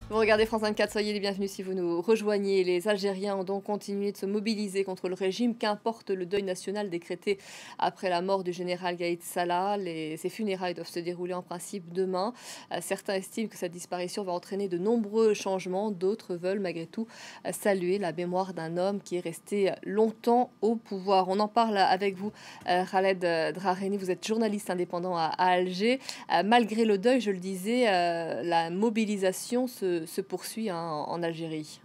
Vous regardez France 24, soyez les bienvenus si vous nous rejoignez. Les Algériens ont donc continué de se mobiliser contre le régime, qu'importe le deuil national décrété après la mort du général Gaïd Salah. Ces funérailles doivent se dérouler en principe demain. Certains estiment que sa disparition va entraîner de nombreux changements. D'autres veulent malgré tout saluer la mémoire d'un homme qui est resté longtemps au pouvoir. On en parle avec vous, Khaled Draheni. Vous êtes journaliste indépendant à Alger. Malgré le deuil, je le disais, la mobilisation se poursuit, hein, en Algérie.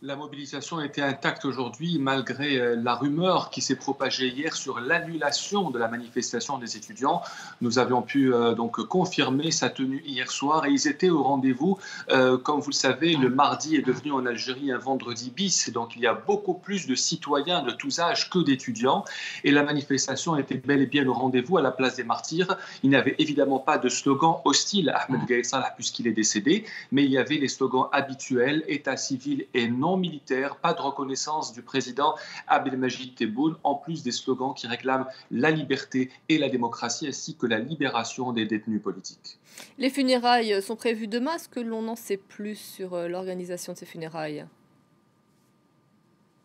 La mobilisation était intacte aujourd'hui malgré la rumeur qui s'est propagée hier sur l'annulation de la manifestation des étudiants. Nous avions pu donc confirmer sa tenue hier soir et ils étaient au rendez-vous. Comme vous le savez, le mardi est devenu en Algérie un vendredi bis, donc il y a beaucoup plus de citoyens de tous âges que d'étudiants. Et la manifestation était bel et bien au rendez-vous à la place des Martyrs. Il n'y avait évidemment pas de slogan hostile à Ahmed Gaïd Salah puisqu'il est décédé, mais il y avait les slogans habituels, État civil et non militaire, pas de reconnaissance du président Abdelmadjid Tebboune, en plus des slogans qui réclament la liberté et la démocratie, ainsi que la libération des détenus politiques. Les funérailles sont prévues demain. Est-ce que l'on en sait plus sur l'organisation de ces funérailles?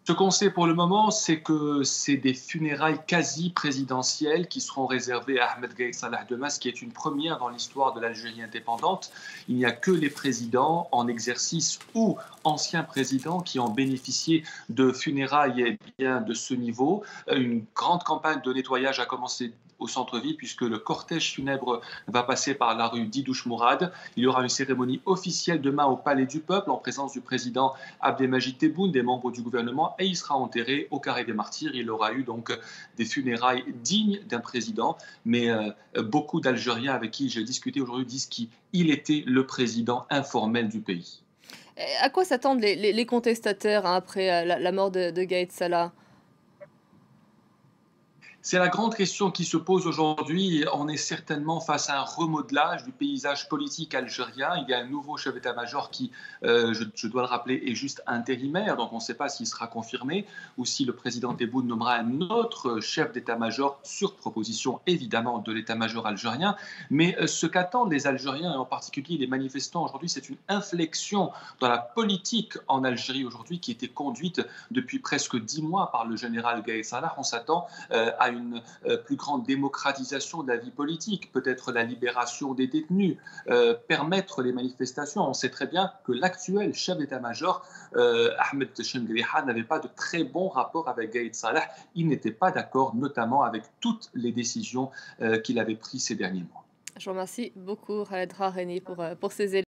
Ce qu'on sait pour le moment, c'est que c'est des funérailles quasi présidentielles qui seront réservées à Ahmed Gaïd Salah demain, ce qui est une première dans l'histoire de l'Algérie indépendante. Il n'y a que les présidents en exercice ou anciens présidents qui ont bénéficié de funérailles bien, de ce niveau. Une grande campagne de nettoyage a commencé au centre-ville puisque le cortège funèbre va passer par la rue Didouche Mourad. Il y aura une cérémonie officielle demain au Palais du Peuple en présence du président Abdelmadjid Tebboune, des membres du gouvernement, et il sera enterré au Carré des Martyrs. Il aura eu donc des funérailles dignes d'un président, mais beaucoup d'Algériens avec qui j'ai discuté aujourd'hui disent qu'il était le président informel du pays. À quoi s'attendent les contestataires, hein, après la mort de Gaïd Salah? C'est la grande question qui se pose aujourd'hui. On est certainement face à un remodelage du paysage politique algérien. Il y a un nouveau chef d'état-major qui, je dois le rappeler, est juste intérimaire. Donc on ne sait pas s'il sera confirmé ou si le président Tebboune nommera un autre chef d'état-major sur proposition évidemment de l'état-major algérien. Mais ce qu'attendent les Algériens et en particulier les manifestants aujourd'hui, c'est une inflexion dans la politique en Algérie aujourd'hui qui était conduite depuis presque 10 mois par le général Gaïd Salah. On s'attend à une plus grande démocratisation de la vie politique, peut-être la libération des détenus, permettre les manifestations. On sait très bien que l'actuel chef d'état-major, Ahmed Chengriha, n'avait pas de très bon rapport avec Gaïd Salah. Il n'était pas d'accord, notamment avec toutes les décisions qu'il avait prises ces derniers mois. Je vous remercie beaucoup, Khaled Draheni, pour ces éléments.